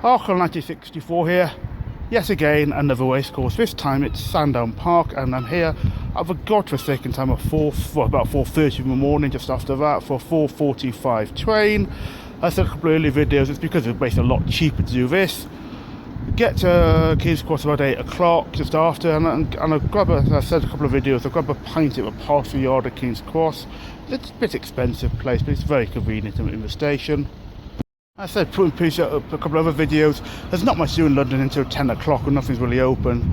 Arkle 1964 here, yet again another racecourse. This time it's Sandown Park, and I'm here at the godforsaken time of about 4:30 in the morning, just after that, for a 4:45 train. I said a couple of early videos, it's because it's basically a lot cheaper to do this. Get to King's Cross about 8 o'clock, just after, and I grab as I said a couple of videos, I grab a pint at the parcel yard at King's Cross. It's a bit expensive place, but it's very convenient in the station. I said put up a couple of other videos. There's not much to do in London until 10 o'clock when nothing's really open.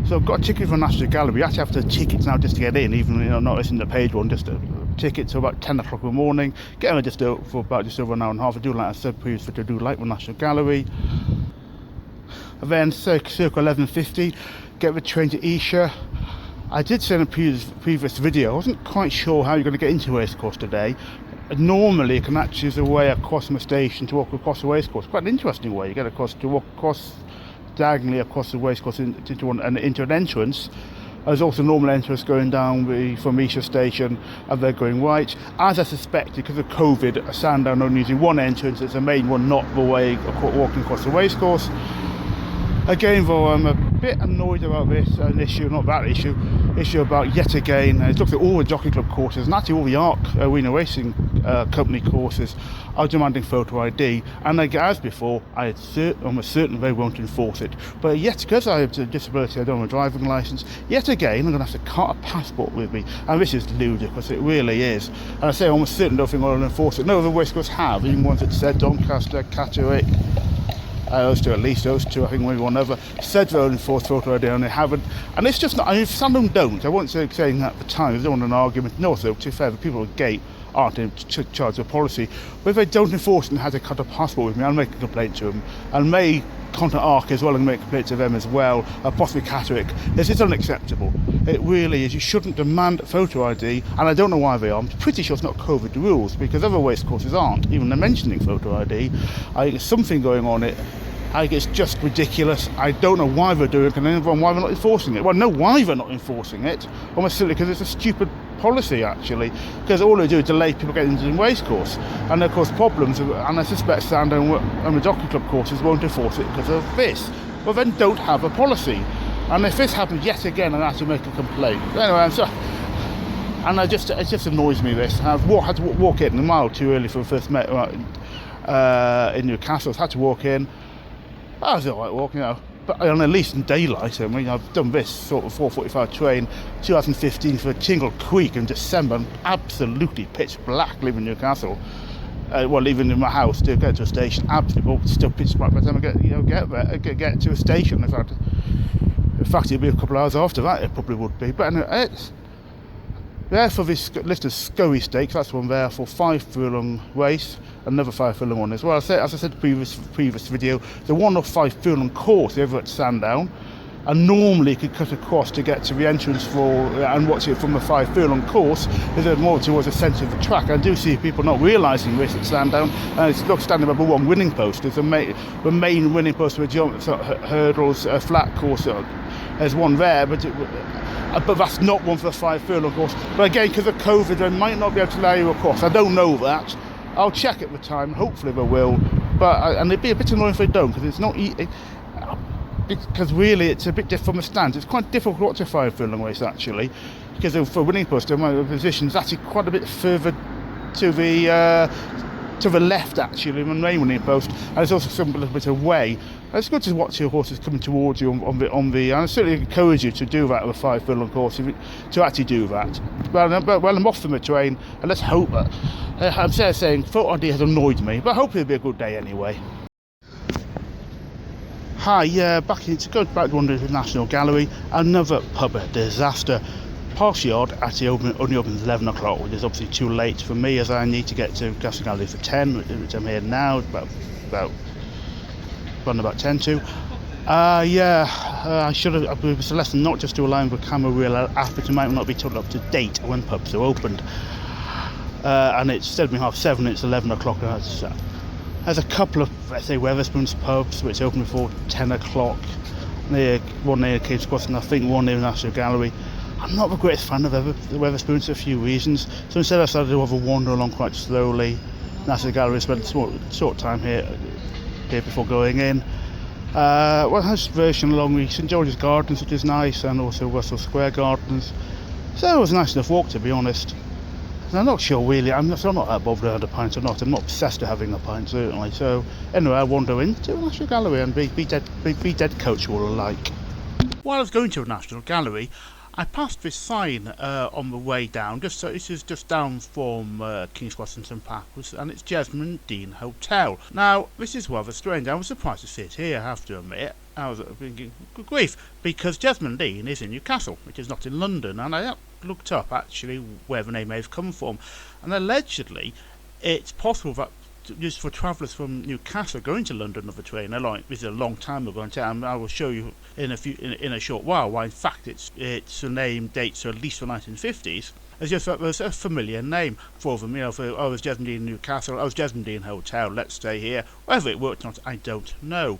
So I've got a ticket for the National Gallery. You actually have to have tickets now just to get in, even not in the paid one, just a ticket to about 10 o'clock in the morning. Get in just for about just over an hour and a half. I do, like I said previously, to do like the National Gallery. And then circa 11:50, get the train to Esher. I did say in a previous video, I wasn't quite sure how you're going to get into racecourse today. Normally, you can actually use a way across from the station to walk across the racecourse. Quite an interesting way. You get across to walk across diagonally across the racecourse into an entrance. There's also a normal entrance going down from Esher station, and they're going right. As I suspected, because of COVID, Sandown only using one entrance. It's the main one, not the way walking across the racecourse. Again, though, I'm a bit annoyed about this issue about yet again, it looks at all the Jockey Club courses, and actually all the ARC Arena Racing Company courses are demanding photo ID, and like as before, I'm almost certain they won't enforce it. But yet, because I have a disability, I don't have a driving licence, yet again, I'm going to have to cart a passport with me, and this is ludicrous, it really is. And I say I'm almost certain nothing will enforce it. No other racecourses have, even ones that said Doncaster, Catterick, those two, I think maybe one other, said they'll enforce photo ID and they haven't. And it's just not, I mean, if some of them don't, I wasn't saying that at the time, I don't want an argument. No, so to be fair, the people at the gate aren't in charge of policy. But if they don't enforce it and have to cut a passport with me, I'll make a complaint to them. And may contact ARC as well and make a complaint to them as well, possibly Catterick. This is unacceptable. It really is. You shouldn't demand photo ID, and I don't know why they are. I'm pretty sure it's not COVID rules, because other racecourses aren't. Even they're mentioning photo ID. I think there's something going on it. I think it's just ridiculous. I don't know why they're doing it, and why they're not enforcing it. Well, I know why they're not enforcing it. Almost silly, because it's a stupid policy, actually. Because all they do is delay people getting into the racecourse. And of course, problems, and I suspect Sandown and the Jockey Club courses won't enforce it because of this. Well, then don't have a policy. And if this happens yet again, I have to make a complaint. Anyway, I'm sorry. And it just annoys me, this. I had to walk in a mile too early for the first met in Newcastle. I had to walk in. I was alright walking, but at least in daylight. I mean, I've done this sort of 4:45 train, 2015 for Tingle Creek in December, and absolutely pitch black leaving Newcastle. Leaving in my house to get to a station, absolutely still pitch black by the time I get to a station. In fact, it'll be a couple of hours after that. It probably would be, but anyway, it's there for this list of Scoey Stakes. That's one there for 5 furlong race, another 5 furlong one as well. As I said in the previous video, the 1 or 5 furlong course over at Sandown, and normally you could cut across to get to the entrance and watch it from the 5 furlong course. There's more towards the centre of the track. I do see people not realising this at Sandown, and it's not standing above one winning post. There's the main winning post with hurdles, a flat course. There's one there, but that's not one for the 5 furlong course. But again, because of COVID, they might not be able to allow you across. I don't know that. I'll check at the time. Hopefully they will. And it'd be a bit annoying if they don't, because it's not. Because really, it's a bit different from the stands. It's quite difficult to watch a 5 furlong race actually, because for winning post, my position's actually quite a bit further to the left actually than the main winning post, and it's also some little bit away. It's good to watch your horses coming towards you on the. I certainly encourage you to do that with a 5 furlong course, to actually do that. Well, I'm off from the train, and let's hope that. I'm saying photo ID has annoyed me, but hopefully it'll be a good day anyway. Hi, going back to the National Gallery, another pub disaster. Park Yard actually only opens 11 o'clock, which is obviously too late for me, as I need to get to National Gallery for 10, which I'm here now, about 10 to. I should have, it was a lesson not just to align with camera reel app, but you might not be told up to date when pubs are opened. And it's instead of being 7:30, it's 11 o'clock. There's a couple of, let's say, Wetherspoons pubs which open before 10 o'clock. One near King's Cross, and I think one near the National Gallery. I'm not the greatest fan of the Wetherspoons for a few reasons. So instead I started to have a wander along quite slowly. National Gallery, spent a short time here here before going in. Well, it has version along the St George's Gardens, which is nice, and also Russell Square Gardens. So it was a nice enough walk, to be honest. And I'm not sure really, I'm not that bothered to have a pint or not. I'm not obsessed with having a pint, certainly. So anyway, I wander into the National Gallery and be dead coach all alike. While I was going to the National Gallery, I passed this sign on the way down. This is just down from King's Cross and St Pancras, and it's Jesmond Dean Hotel. Now, this is rather strange. I was surprised to see it here, I have to admit. I was thinking, good grief, because Jesmond Dean is in Newcastle, which is not in London, and I looked up actually where the name may have come from, and allegedly it's possible that just for travellers from Newcastle going to London on the train, this is a long time ago, and I will show you in a short while why in fact its name dates to at least the 1950s. It's just that there's a familiar name for them, it was Jesmond Dean Newcastle, it was Jesmond Dean Hotel, let's stay here. Whether it worked or not, I don't know.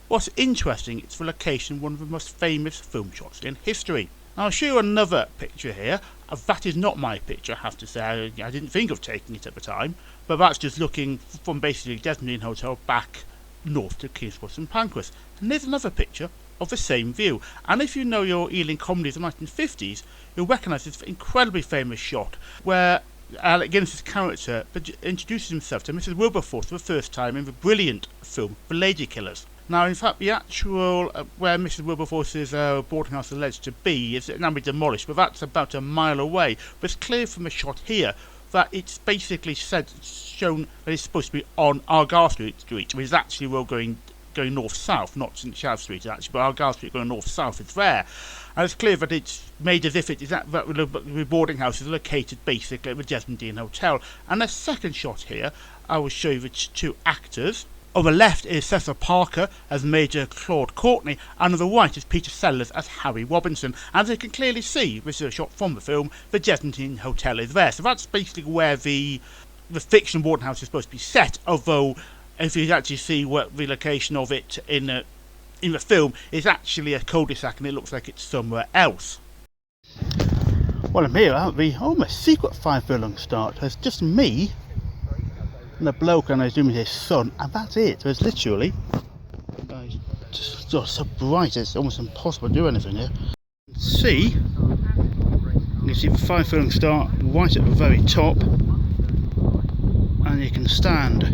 What's interesting, it's the location of one of the most famous film shots in history. Now I'll show you another picture here. That is not my picture, I have to say. I didn't think of taking it at the time, but that's just looking from basically Jesmond Dean Hotel back north to King's Cross and Pancras. And there's another picture of the same view. And if you know your Ealing comedies of the 1950s, you'll recognise this incredibly famous shot where Alec Guinness's character introduces himself to Mrs Wilberforce for the first time in the brilliant film The Lady Killers. Now, in fact, the actual where Mrs Wilberforce's boarding house is alleged to be is now been demolished, but that's about a mile away. But it's clear from the shot here that it's basically shown that it's supposed to be on Argyle Street, which is actually going north-south, not St Charles Street actually, but Argyle Street going north-south is there. And it's clear that it's made as if it is that the boarding house is located basically at the Jesmond Dean Hotel. And a second shot here, I will show you the two actors. On the left is Cecil Parker as Major Claude Courtney, and on the right is Peter Sellers as Harry Robinson. As you can clearly see, this is a shot from the film, the Jesmond Dean Hotel is there. So that's basically where the fictional boarding house is supposed to be set, although if you actually see what the location of it in the film is actually a cul-de-sac and it looks like it's somewhere else. Well, I'm here at the almost secret 5 furlong start. There's just me and the bloke, and I assume his son, and that's it. There's literally, just so bright it's almost impossible to do anything here. You can see the 5 furlong start right at the very top, and you can stand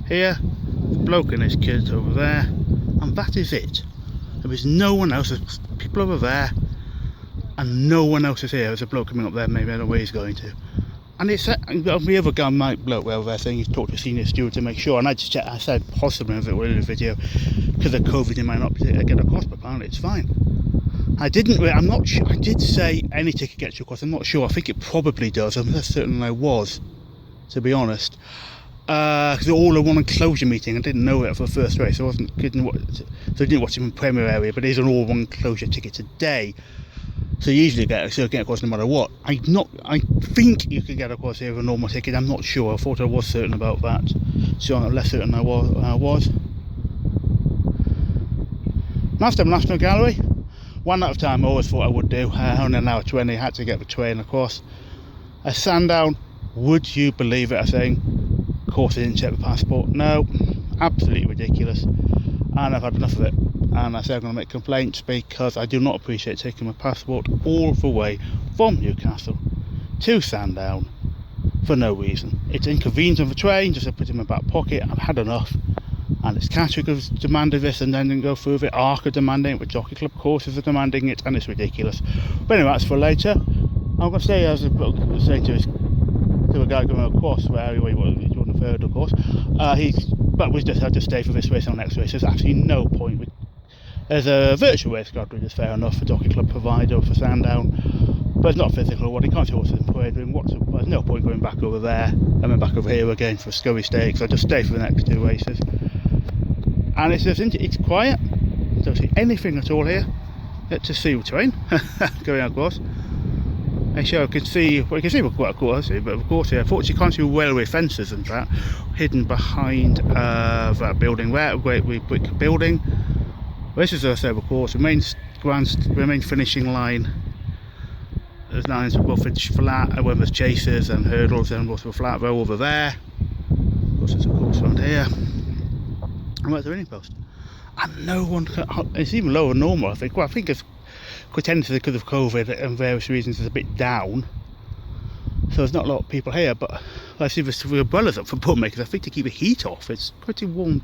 here, the bloke and his kids over there, and that is it. There is no one else. There's people over there, and no one else is here. There's a bloke coming up there, maybe I don't know where he's going to. And it's the other guy, Mike bloke over there, saying he's talked to a senior steward to make sure. And I said possibly if it were in the video because of COVID, it might not get across, but apparently it's fine. I'm not sure. I did say any ticket gets you across. I'm not sure. I think it probably does. I'm certain I was, to be honest. Because all in one enclosure meeting. I didn't know it for the first race. I didn't watch it in the Premier area, but it is an all one enclosure ticket today. So you usually get across no matter what. I think you can get across here with a normal ticket. I'm not sure. I thought I was certain about that. So I'm less certain I was. Last time National Gallery, one at a time. I always thought I would do. Only an hour 20. Had to get the train across. A Sandown. Would you believe it? I'm saying, of course I didn't check the passport. No, absolutely ridiculous. And I've had enough of it. And I said I'm going to make complaints because I do not appreciate taking my passport all the way from Newcastle to Sandown for no reason. It's inconvenient on the train, just to put it in my back pocket. I've had enough. And it's Catterick has demanded this and then go through with it. ARC are demanding it, but Jockey Club courses are demanding it, and it's ridiculous. But anyway, that's for later. I'm going to say, as I was saying to a guy going across where he was on the third, of course, but we just had to stay for this race and the next race. There's absolutely no point. There's a virtual race card, which is fair enough for Jockey Club provider for Sandown, but it's not a physical one. You can't see horses in parade room. There's no point going back over there and then back over here again for Scurry Stakes. I'll just stay for the next 2 races. And it's quiet. Don't see anything at all here. Let's just see the train going across. And so you can see we're quite close, but of course, yeah, unfortunately you can't see railway fences and that hidden behind that building there, a great brick building. This is, as I said, of course, the main finishing line. There's lines of Buffage flat, and when there's chasers and hurdles, and also a flat row over there. Of course, there's a course around here. I'm at the winning post. And no one, it's even lower than normal, I think. Well, I think it's potentially because of COVID and various reasons it's a bit down. So there's not a lot of people here, but I see the umbrellas up for bookmakers. I think to keep the heat off. It's pretty warm.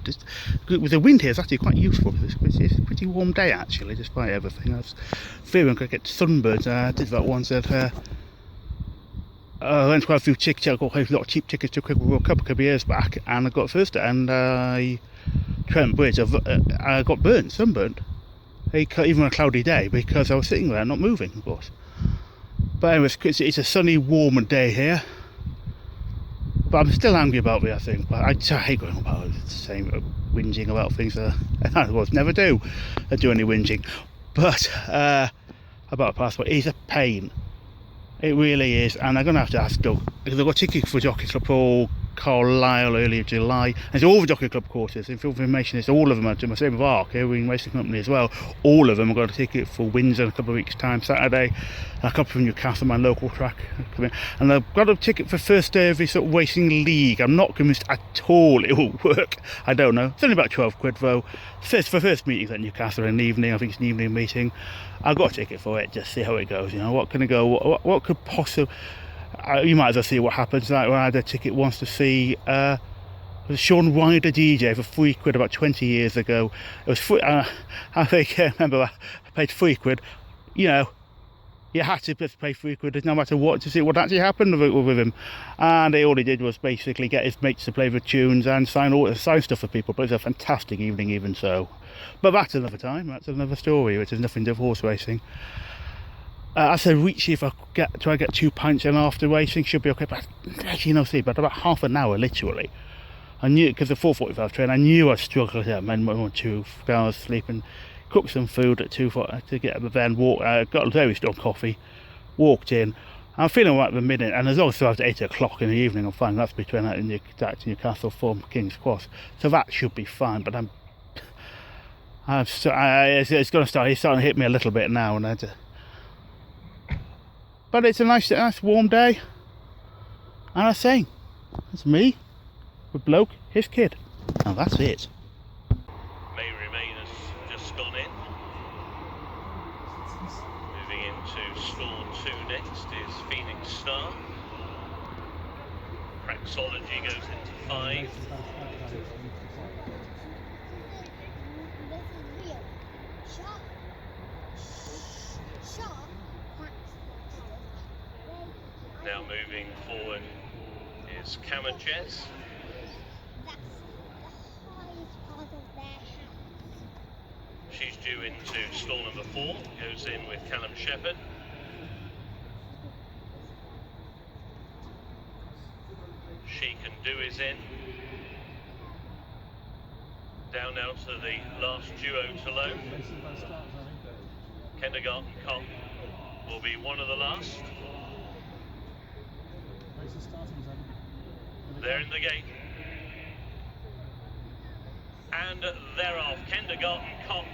With the wind here, it's actually quite useful. It's a pretty warm day actually, despite everything. I was fearing I could get sunburned. I did that once at I went to quite a few tickets. I got a lot of cheap tickets to Cricket World Cup a couple of years back, and I got first, and Trent Bridge, I got burnt, sunburnt, even on a cloudy day, because I was sitting there not moving, of course. But anyway, it's a sunny, warm day here. But I'm still angry about it, I think. But I hate going about it. It's the same whinging about things that I never do any whinging. But about a passport, it's a pain. It really is, and I'm going to have to ask Doug, because I've got tickets for Jockey Club for Carlisle early July, and it's all the Jockey Club courses. In full information, it's all of them. I'm same with ARC, Irving Racing Company as well. All of them. I've got a ticket for Windsor in a couple of weeks' time, Saturday, and a couple from Newcastle, my local track. And I've got a ticket for first day of this sort of racing league. I'm not convinced at all it will work. I don't know. It's only about 12 quid though. First meetings at Newcastle in the evening. I think it's an evening meeting. I've got a ticket for it, just see how it goes. You know, what can I go? What could possibly? You might as well see what happens. Like when I had a ticket once to see Sean Ryder DJ for £3 about 20 years ago. It was free, I think I remember I paid £3. You know, you had to just pay £3 no matter what to see what actually happened with him. And all he did was basically get his mates to play the tunes and sign stuff for people. But it was a fantastic evening, even so. But that's another time. That's another story, which has nothing to do with horse racing. I said Reachy, if I try to get 2 pints in after racing, should be okay. But actually, no, see, but about half an hour, literally. I knew, because the 4:45 train, I knew I'd struggle to get 2 hours sleep and cook some food at 2 to get up, then walk. Got a very strong coffee, walked in. I'm feeling right at the minute, and there's also after 8 o'clock in the evening, I'm fine. That's between that and Newcastle from King's Cross, so that should be fine. But it's going to start. He's starting to hit me a little bit now, and but it's a nice warm day, and I say, it's me, the bloke, his kid, and that's it. May Remain has just gone in. Moving into stall 2 next is Phoenix Star. Praxology goes into 5. Now moving forward is Camerches. She's due into stall number 4, goes in with Callum Shepherd. She Can Do is in. Down now to the last duo to load. Kindergarten Cop will be one of the last. They're in the gate. And thereof, Kindergarten Cop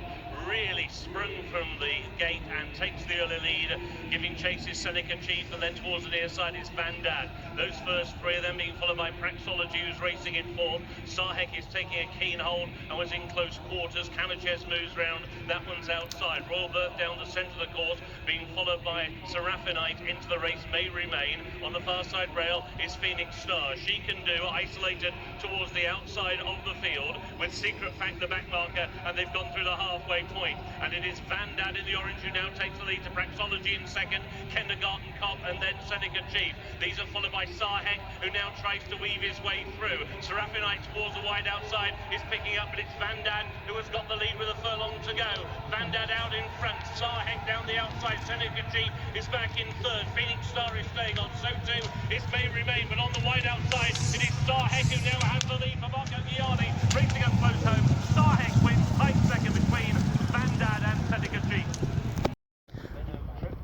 really sprung from the gate and takes the early lead, giving chase is Seneca Chief, and then towards the near side is Van Dad. Those first 3 of them being followed by Praxology, who's racing in 4th. Sarhek is taking a keen hold and was in close quarters. Camerches moves round, that one's outside. Royal Birth down the centre of the course, being followed by Seraphinite into the race. May Remain. On the far side rail is Phoenix Star. She Can Do, isolated towards the outside of the field, with Secret Fact the back marker, and they've gone through the halfway point. And it is Van Dad in the orange who now takes the lead to Praxology in 2nd, Kindergarten Cop, and then Seneca Chief. These are followed by Sarhek, who now tries to weave his way through. Seraphinite towards the wide outside is picking up, but it's Van Dad who has got the lead with a furlong to go. Van Dad out in front, Sarhek down the outside, Seneca Chief is back in 3rd. Phoenix Star is staying on, so too is May Remain, but on the wide outside it is Sarhek who now has the lead for Marco Gianni, racing up close home. Sarhek wins, tight second between Van Dad and Seneca Chief.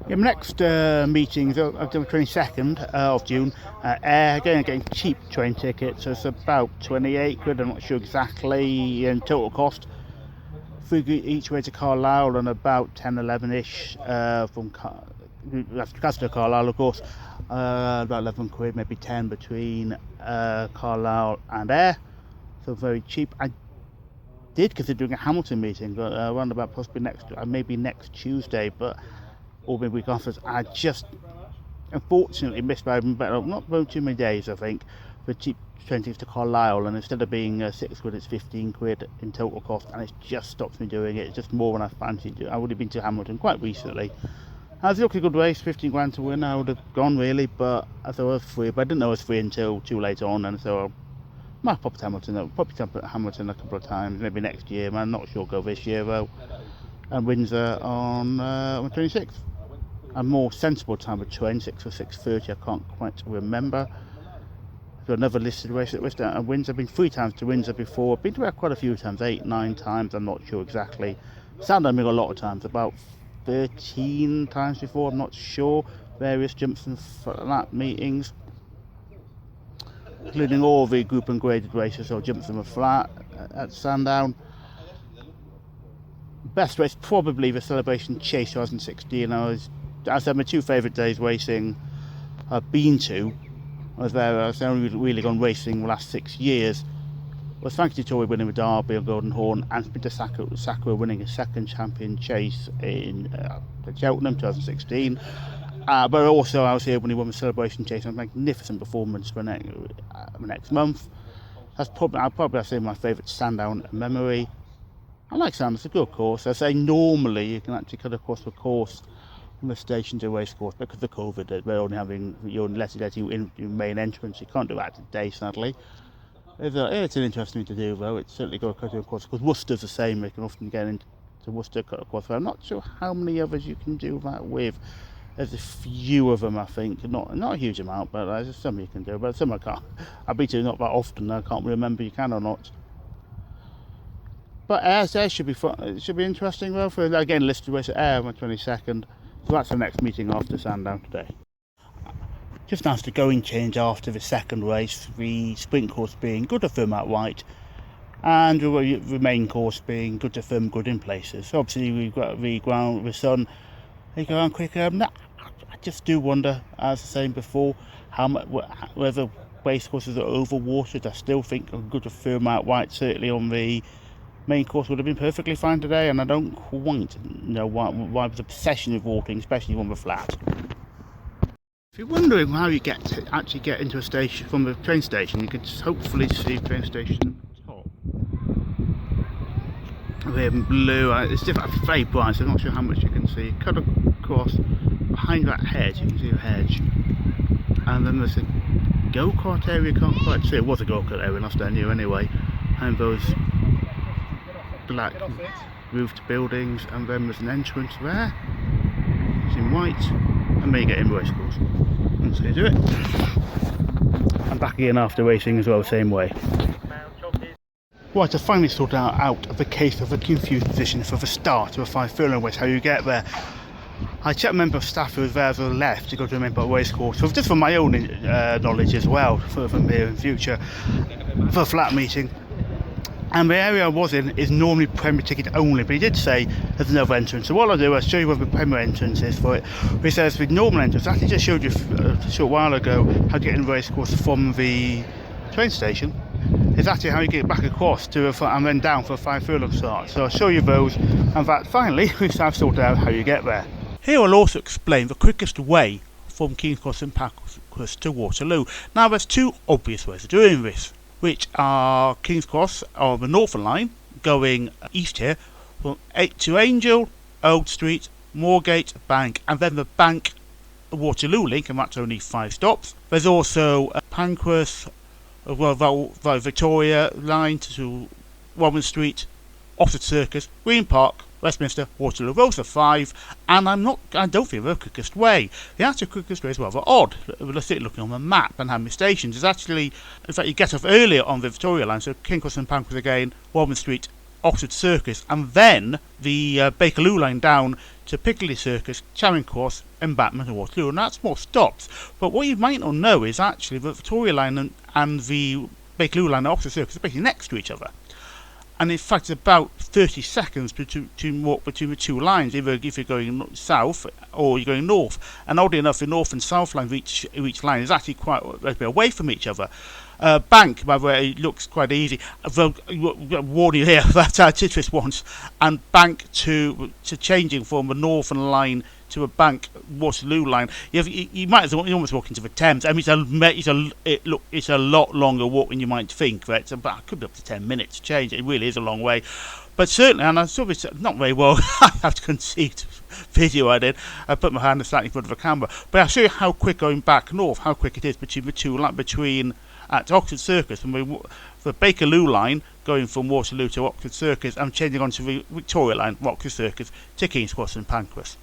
Yeah, my next meeting is on the 22nd of June. Again, getting cheap train tickets. So it's about 28 quid. I'm not sure exactly in total cost. Each way to Carlisle, and about 10-11ish from Castle Carlisle, of course. About 11 quid, maybe 10 between Carlisle and Ayr. So very cheap. I did consider doing a Hamilton meeting around about possibly maybe next Tuesday, but or maybe week after. I just unfortunately missed by not very too many days, I think, for cheap train tickets to Carlisle, and instead of being £6, it's 15 quid in total cost, and it just stops me doing it. It's just more than I fancied doing. I would have been to Hamilton quite recently. It was a good race, 15 grand to win. I would have gone really, but I thought it was free, but I didn't know it was free until too late on, and so I might pop to Hamilton. I'll probably jump at Hamilton a couple of times, maybe next year. I'm not sure. Go this year though, and Windsor on the 26th. A more sensible time of train, 6 or 6:30. I can't quite remember. Got another listed race at Windsor. I've been 3 times to Windsor before. Been to there quite a few times, 8, 9 times. I'm not sure exactly. Sandown I've been a lot of times, about 13 times before. I'm not sure. Various jumps and flat meetings, including all the group and graded races, or jumps and a flat at Sandown. Best race probably the Celebration Chase 2016. I said my 2 favourite days racing I've been to. I've only really gone racing the last 6 years. Was Frankie Dettori winning the Derby or Golden Horn, and Peter Sakura winning a second champion chase in Cheltenham 2016. But also I was here when he won the Celebration Chase. A magnificent performance for next month. I'd probably say my favourite Sandown memory. I like Sandown, it's a good course. I say normally you can actually cut across the course from the station to Racecourse, because of COVID, we're only having let you in your main entrance. You can't do that today, sadly. It's an interesting thing to do, though. It's certainly got to cut across, because Worcester's the same. We can often get into Worcester, cut across. I'm not sure how many others you can do that with. There's a few of them, I think. Not a huge amount, but there's some you can do. But some I can't. I've been to not that often. I can't remember you can or not. But Ayr should be fun. It should be interesting, though. For again, listed race at Ayr on the 22nd. So that's the next meeting after Sandown today. Just announced a going change after the second race, the sprint course being good to firm out white, and the main course being good to firm good in places. So obviously we've got the ground, the sun, they go around quicker. I just do wonder, as I was saying before, whether race courses are overwatered. I still think a good to firm out white, certainly on the main course, would have been perfectly fine today, and I don't quite know why the obsession with walking, especially on the flat. If you're wondering how you actually get into a station from the train station, you could hopefully see the train station top. We're in blue. It's very bright, so I'm not sure how much you can see. Cut across behind that hedge, you can see a hedge, and then there's a go-kart area. You can't quite see. It was a go-kart area last I knew anyway, and those black roofed buildings, and then there's an entrance there. It's in white, and may get in Racecourse. And so you do it. I'm back again after racing as well, the same way. Right, I finally sorted out the case of the confused position for the start of a 5 furlong race, how you get there. I checked a member of staff who was there to the left to go to a member Racecourse, so just for my own knowledge as well, from here in future, for a flat meeting. And the area I was in is normally Premier ticket only, but he did say there's another entrance. So what I'll do, I'll show you where the Premier entrance is for it. He says the normal entrance, I actually just showed you a short while ago how to get in the racecourse from the train station. Is actually how you get back across to and then down for a 5 furlong start. So I'll show you those, and that finally I've sorted out how you get there. Here I'll also explain the quickest way from King's Cross and Packhurst to Waterloo. Now there's 2 obvious ways of doing this, which are King's Cross on the Northern Line, going east here, from 8 to Angel, Old Street, Moorgate, Bank, and then the Bank Waterloo link, and that's only 5 stops. There's also Pankhurst, Victoria Line to Warren Street, Oxford Circus, Green Park, Westminster, Waterloo. Those are 5, and I don't think they're the quickest way. The actual quickest way is rather odd. Let's see, looking on the map and how many stations. It's actually, in fact, you get off earlier on the Victoria Line, so King's Cross and Pankhurst again, Warren Street, Oxford Circus, and then the Bakerloo Line down to Piccadilly Circus, Charing Cross, Embankment and Waterloo, and that's more stops. But what you might not know is actually the Victoria Line and the Bakerloo Line and Oxford Circus are basically next to each other. And in fact, it's about 30 seconds to walk between the 2 lines, either if you're going south or you're going north. And oddly enough, the north and south line of each line is actually quite a bit away from each other. Bank, by the way, it looks quite easy. Warning you here, that's how I did this once. And Bank to changing from a northern line to a Bank Waterloo line. You might as well almost walk into the Thames. I mean, it's a lot longer walk than you might think. Right? So, but it could be up to 10 minutes to change. It really is a long way. But certainly, and I saw this not very well. I have to concede video I did. I put my hand slightly in front of the camera, but I'll show you how quick going back north, how quick it is between the two, like between at Oxford Circus from the Bakerloo line going from Waterloo to Oxford Circus and changing onto the Victoria line from Oxford Circus to King's Cross and Pancras.